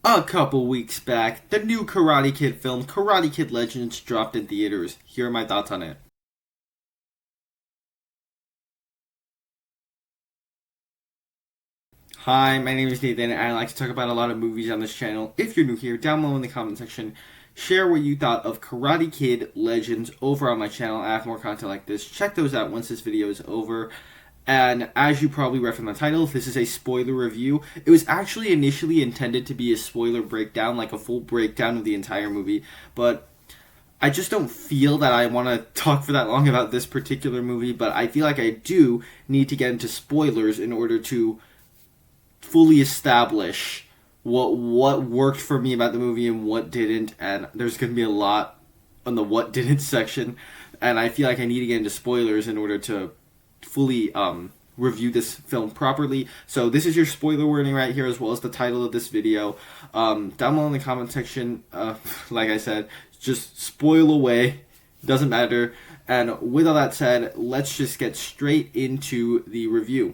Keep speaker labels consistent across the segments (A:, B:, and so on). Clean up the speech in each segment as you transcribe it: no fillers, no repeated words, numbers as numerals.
A: A couple weeks back, the new Karate Kid film, Karate Kid Legends, dropped in theaters. Here are my thoughts on it. Hi, my name is Nathan, and I like to talk about a lot of movies on this channel. If you're new here, down below in the comment section, share what you thought of Karate Kid Legends over on my channel. I have more content like this. Check those out once this video is over. And as you probably read from the title, this is a spoiler review. It was actually initially intended to be a spoiler breakdown, like a full breakdown of the entire movie, but I just don't feel that I want to talk for that long about this particular movie, but I feel like I do need to get into spoilers in order to fully establish what worked for me about the movie and what didn't, and there's going to be a lot on the what didn't section, and I feel like I need to get into spoilers in order to fully review this film properly. So this is your spoiler warning right here, as well as the title of this video. Down below in the comment section, like I said, just spoil away, doesn't matter. And with all that said, let's just get straight into the review.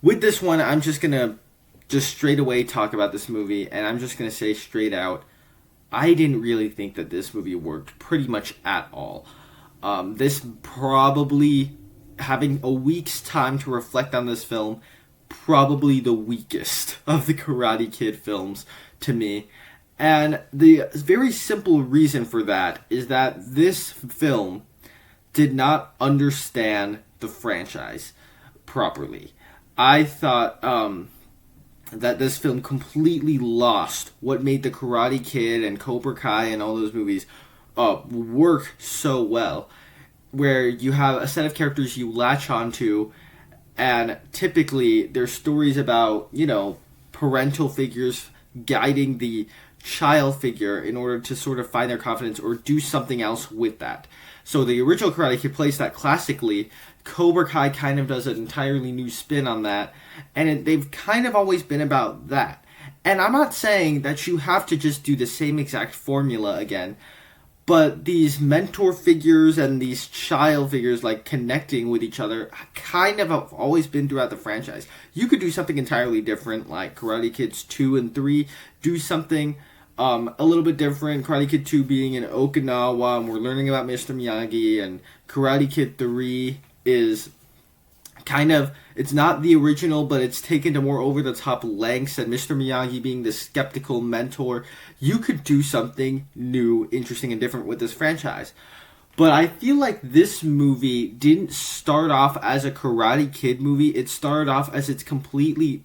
A: With this one, I'm just gonna straight away talk about this movie, and I'm just gonna say straight out, I didn't really think that this movie worked pretty much at all. This probably, having a week's time to reflect on this film, probably the weakest of the Karate Kid films to me. And the very simple reason for that is that this film did not understand the franchise properly. I thought that this film completely lost what made the Karate Kid and Cobra Kai and all those movies work so well, where you have a set of characters you latch onto, and typically there's stories about, parental figures guiding the child figure in order to sort of find their confidence or do something else with that. So the original Karate Kid plays that classically. Cobra Kai kind of does an entirely new spin on that, and they've kind of always been about that. And I'm not saying that you have to just do the same exact formula again, but these mentor figures and these child figures, like, connecting with each other, kind of have always been throughout the franchise. You could do something entirely different, like Karate Kids 2 and 3, do something a little bit different. Karate Kid 2 being in Okinawa, and we're learning about Mr. Miyagi, and Karate Kid 3 is kind of, it's not the original, but it's taken to more over-the-top lengths, and Mr. Miyagi being the skeptical mentor. You could do something new, interesting, and different with this franchise. But I feel like this movie didn't start off as a Karate Kid movie. It started off as a completely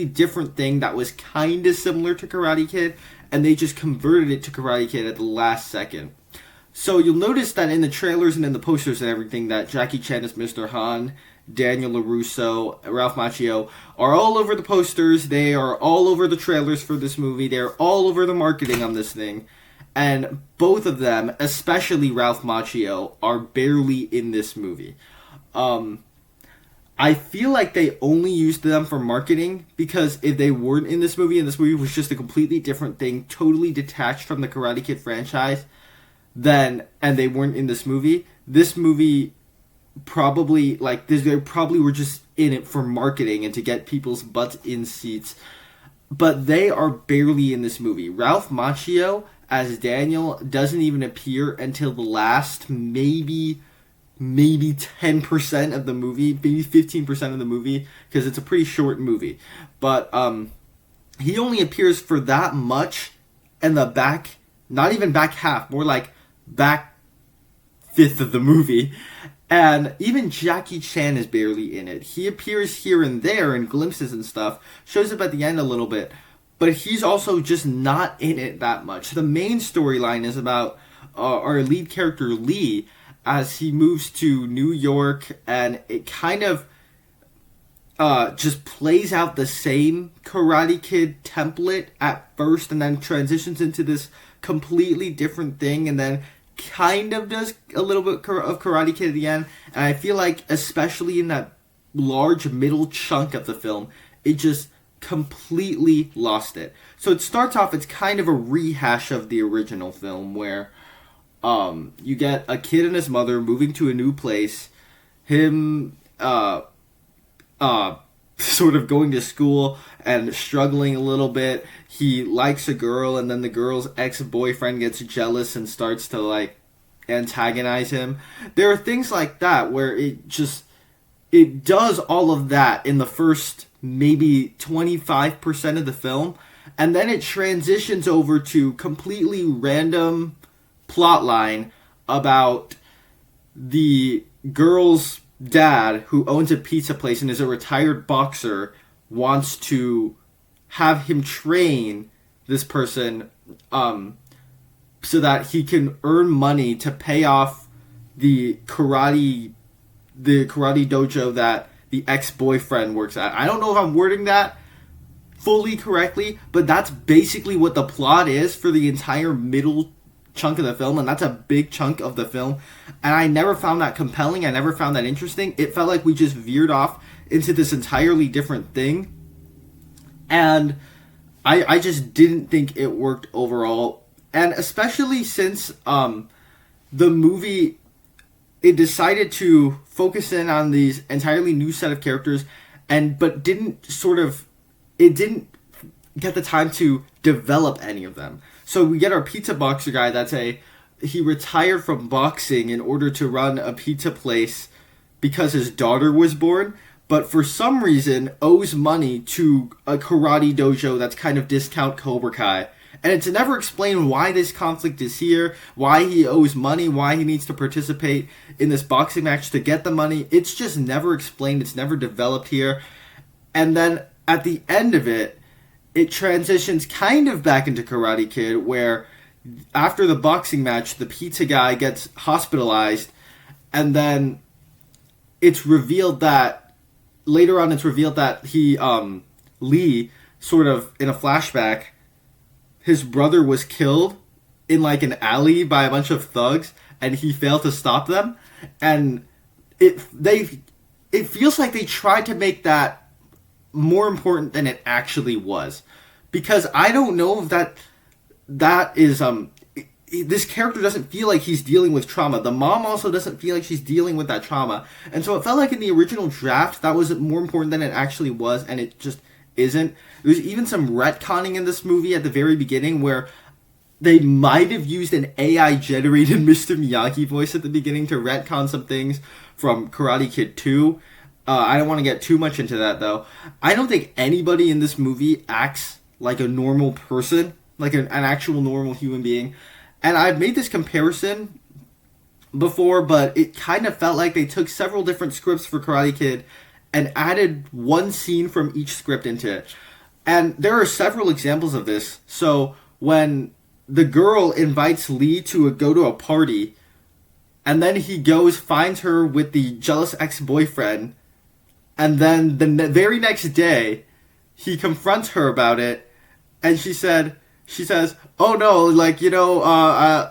A: different thing that was kind of similar to Karate Kid, and they just converted it to Karate Kid at the last second. So you'll notice that in the trailers and in the posters and everything that Jackie Chan is Mr. Han, Daniel LaRusso, Ralph Macchio are all over the posters. They are all over the trailers for this movie. They're all over the marketing on this thing. And both of them, especially Ralph Macchio, are barely in this movie. I feel like they only used them for marketing, because if they weren't in this movie and this movie was just a completely different thing, totally detached from the Karate Kid franchise, and they weren't in this movie probably, they probably were just in it for marketing and to get people's butts in seats. But they are barely in this movie. Ralph Macchio as Daniel doesn't even appear until the last maybe 10% of the movie, maybe 15% of the movie, because it's a pretty short movie. But he only appears for that much in the back, not even back half, more like back fifth of the movie. And even Jackie Chan is barely in it. He appears here and there in glimpses and stuff, shows up at the end a little bit, but he's also just not in it that much. The main storyline is about our lead character Lee, as he moves to New York, and it kind of just plays out the same Karate Kid template at first, and then transitions into this completely different thing, and then kind of does a little bit of Karate Kid at the end. And I feel like, especially in that large middle chunk of the film, it just completely lost it. So it starts off, it's kind of a rehash of the original film, where you get a kid and his mother moving to a new place, him sort of going to school and struggling a little bit. He likes a girl, and then the girl's ex-boyfriend gets jealous and starts to like antagonize him. There are things like that where it does all of that in the first maybe 25% of the film, and then it transitions over to completely random plot line about the girl's dad, who owns a pizza place and is a retired boxer, wants to have him train this person so that he can earn money to pay off the karate dojo that the ex-boyfriend works at. I don't know if I'm wording that fully correctly, but that's basically what the plot is for the entire middle chunk of the film, and that's a big chunk of the film. And I never found that compelling. I never found that interesting. It felt like we just veered off into this entirely different thing, and I just didn't think it worked overall. And especially since the movie, it decided to focus in on these entirely new set of characters, but didn't get the time to develop any of them. So we get our pizza boxer guy he retired from boxing in order to run a pizza place because his daughter was born, but for some reason owes money to a karate dojo that's kind of discount Cobra Kai. And it's never explained why this conflict is here, why he owes money, why he needs to participate in this boxing match to get the money. It's just never explained. It's never developed here. And then at the end of it, it transitions kind of back into Karate Kid, where after the boxing match, the pizza guy gets hospitalized, and then later on it's revealed that Lee, sort of in a flashback, his brother was killed in like an alley by a bunch of thugs, and he failed to stop them. And it feels like they tried to make that more important than it actually was, because I don't know if that is this character doesn't feel like he's dealing with trauma. The mom also doesn't feel like she's dealing with that trauma, and so it felt like in the original draft that was more important than it actually was, and it just isn't. There's even some retconning in this movie at the very beginning where they might have used an AI generated Mr. Miyagi voice at the beginning to retcon some things from Karate Kid 2. I don't want to get too much into that, though. I don't think anybody in this movie acts like a normal person, like an actual normal human being. And I've made this comparison before, but it kind of felt like they took several different scripts for Karate Kid and added one scene from each script into it. And there are several examples of this. So when the girl invites Lee to go to a party, and then he finds her with the jealous ex-boyfriend, and then the very next day, he confronts her about it, and she says, "Oh no, like, yeah,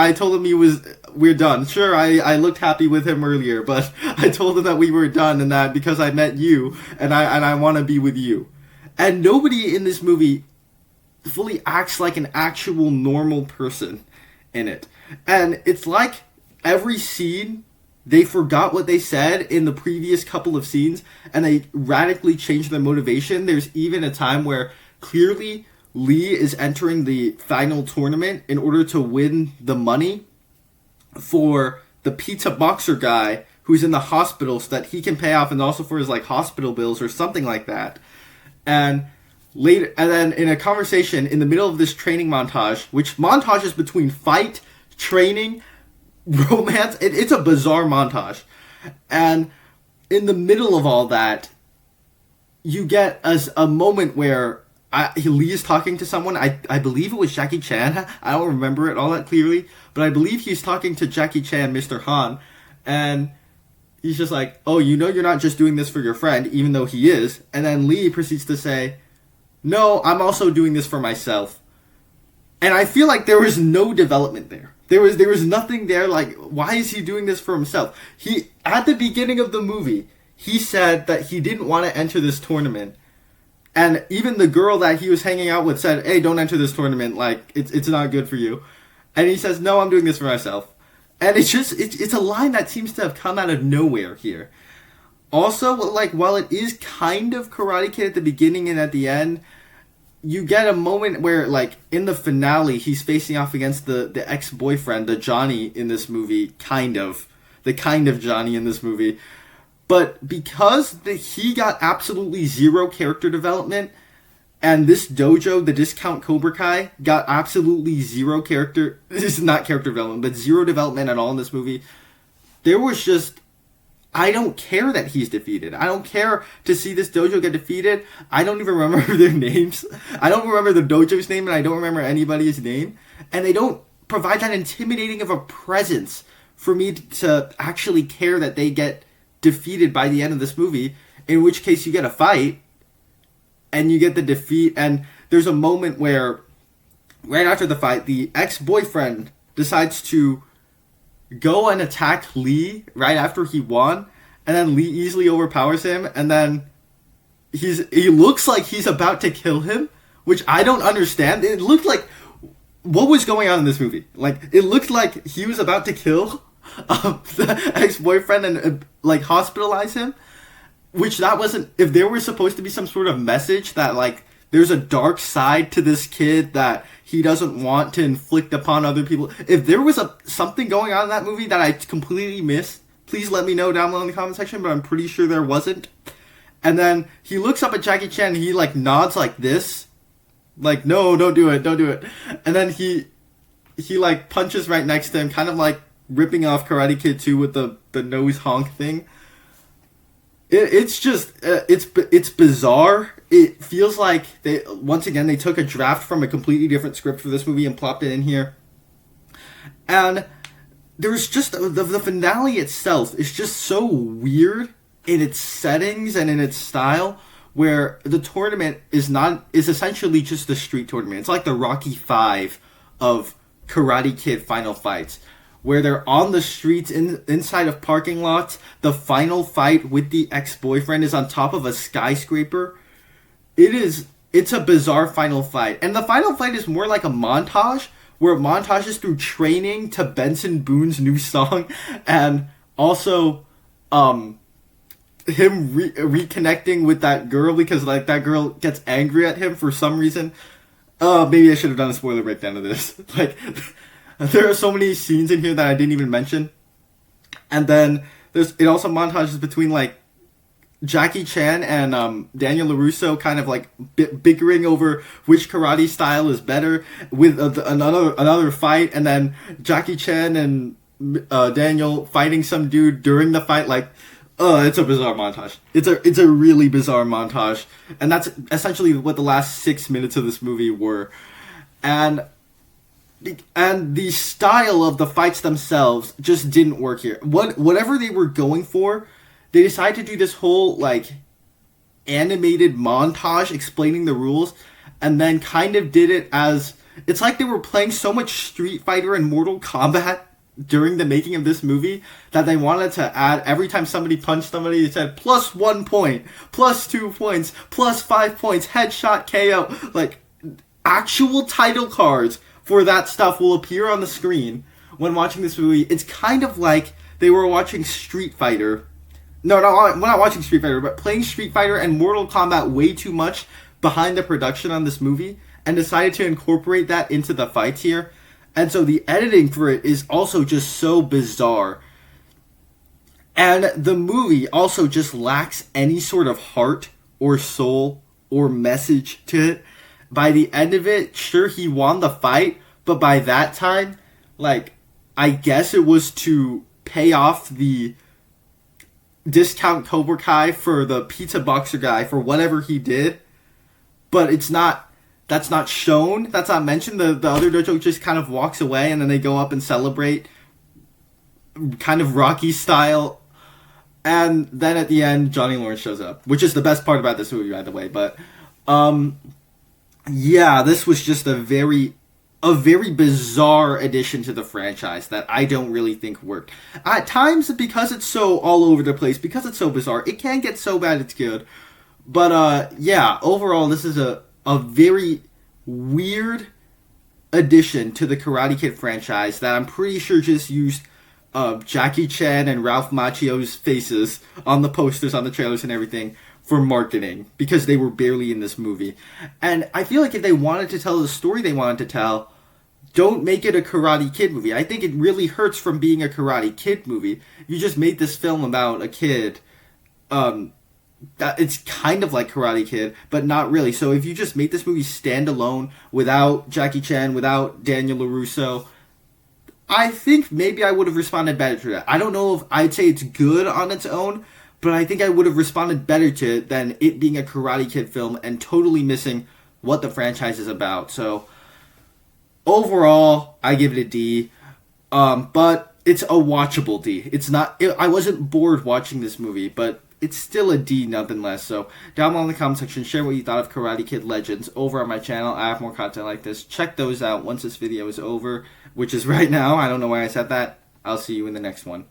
A: I told him we're done. Sure, I looked happy with him earlier, but I told him that we were done, and that because I met you, and I want to be with you." And nobody in this movie fully acts like an actual normal person in it. And it's like every scene, they forgot what they said in the previous couple of scenes, and they radically changed their motivation. There's even a time where clearly Lee is entering the final tournament in order to win the money for the pizza boxer guy who's in the hospital so that he can pay off, and also for his like hospital bills or something like that. And then in a conversation in the middle of this training montage, which montages between fight, training, romance, it's a bizarre montage. And in the middle of all that, you get a moment where Lee is talking to someone. I believe it was Jackie Chan. I don't remember it all that clearly, but I believe he's talking to Jackie Chan, Mr. Han, and he's just like, "Oh, you're not just doing this for your friend," even though he is. And then Lee proceeds to say, "No, I'm also doing this for myself." And I feel like there was no development there. There was nothing there. Like, why is he doing this for himself? At the beginning of the movie, he said that he didn't want to enter this tournament. And even the girl that he was hanging out with said, "Hey, don't enter this tournament. Like, it's not good for you." And he says, "No, I'm doing this for myself." And it's a line that seems to have come out of nowhere here. Also, like, while it is kind of Karate Kid at the beginning and at the end, you get a moment where, like, in the finale, he's facing off against the ex-boyfriend, the Johnny in this movie, the kind of Johnny in this movie. But because he got absolutely zero character development, and this dojo, the Discount Cobra Kai, got absolutely zero character, this is not character development, but zero development at all in this movie, there was just, I don't care that he's defeated. I don't care to see this dojo get defeated. I don't even remember their names. I don't remember the dojo's name, and I don't remember anybody's name. And they don't provide that intimidating of a presence for me to actually care that they get defeated by the end of this movie, in which case you get a fight, and you get the defeat, and there's a moment where, right after the fight, the ex-boyfriend decides to go and attack Lee right after he won, and then Lee easily overpowers him, and then he looks like he's about to kill him, which I don't understand. It looked like, what was going on in this movie? Like, it looked like he was about to kill the ex-boyfriend and, like, hospitalize him, which that wasn't, if there was supposed to be some sort of message that, like, there's a dark side to this kid that he doesn't want to inflict upon other people. If there was something going on in that movie that I completely missed, please let me know down below in the comment section, but I'm pretty sure there wasn't. And then he looks up at Jackie Chan and he, like, nods like this. Like, no, don't do it. And then he like, punches right next to him, kind of like ripping off Karate Kid 2 with the nose honk thing. It's just, it's bizarre. It feels like they took a draft from a completely different script for this movie and plopped it in here. And there's just, the finale itself is just so weird in its settings and in its style, where the tournament is essentially just a street tournament. It's like the Rocky V of Karate Kid final fights, where they're on the streets inside of parking lots. The final fight with the ex-boyfriend is on top of a skyscraper. It's a bizarre final fight. And the final fight is more like a montage, where it montages through training to Benson Boone's new song, and also him reconnecting with that girl, because, like, that girl gets angry at him for some reason. Maybe I should have done a spoiler breakdown of this. Like, there are so many scenes in here that I didn't even mention. And then it also montages between, like, Jackie Chan and Daniel LaRusso kind of, like, bickering over which karate style is better, with another fight, and then Jackie Chan and Daniel fighting some dude during the fight. Like, it's a bizarre montage. It's a really bizarre montage, and that's essentially what the last 6 minutes of this movie were. And the style of the fights themselves just didn't work here. Whatever they were going for, they decided to do this whole, like, animated montage explaining the rules, and then kind of did it as, it's like they were playing so much Street Fighter and Mortal Kombat during the making of this movie that they wanted to add, every time somebody punched somebody, they said plus 1 point, plus 2 points, plus 5 points, headshot, KO. Like, actual title cards for that stuff will appear on the screen when watching this movie. It's kind of like they were watching Street Fighter. No, we're not watching Street Fighter, but playing Street Fighter and Mortal Kombat way too much behind the production on this movie, and decided to incorporate that into the fights here. And so the editing for it is also just so bizarre. And the movie also just lacks any sort of heart or soul or message to it. By the end of it, sure, he won the fight, but by that time, like, I guess it was to pay off the Discount Cobra Kai for the pizza boxer guy for whatever he did. But that's not shown, that's not mentioned. The other dojo just kind of walks away, and then they go up and celebrate, kind of Rocky style. And then at the end, Johnny Lawrence shows up, which is the best part about this movie, by the way. But yeah, this was just a very bizarre addition to the franchise that I don't really think worked. At times, because it's so all over the place, because it's so bizarre, it can get so bad it's good. But yeah, overall, this is a very weird addition to the Karate Kid franchise that I'm pretty sure just used Jackie Chan and Ralph Macchio's faces on the posters, on the trailers, and everything for marketing because they were barely in this movie. And I feel like if they wanted to tell the story they wanted to tell, don't make it a Karate Kid movie. I think it really hurts from being a Karate Kid movie. You just made this film about a kid. That it's kind of like Karate Kid, but not really. So if you just made this movie stand alone without Jackie Chan, without Daniel LaRusso, I think maybe I would have responded better to that. I don't know if I'd say it's good on its own, but I think I would have responded better to it than it being a Karate Kid film and totally missing what the franchise is about. So overall, I give it a D, but it's a watchable D. It's not. I wasn't bored watching this movie, but it's still a D nonetheless. So down below in the comment section, share what you thought of Karate Kid Legends. Over on my channel, I have more content like this. Check those out once this video is over, which is right now. I don't know why I said that. I'll see you in the next one.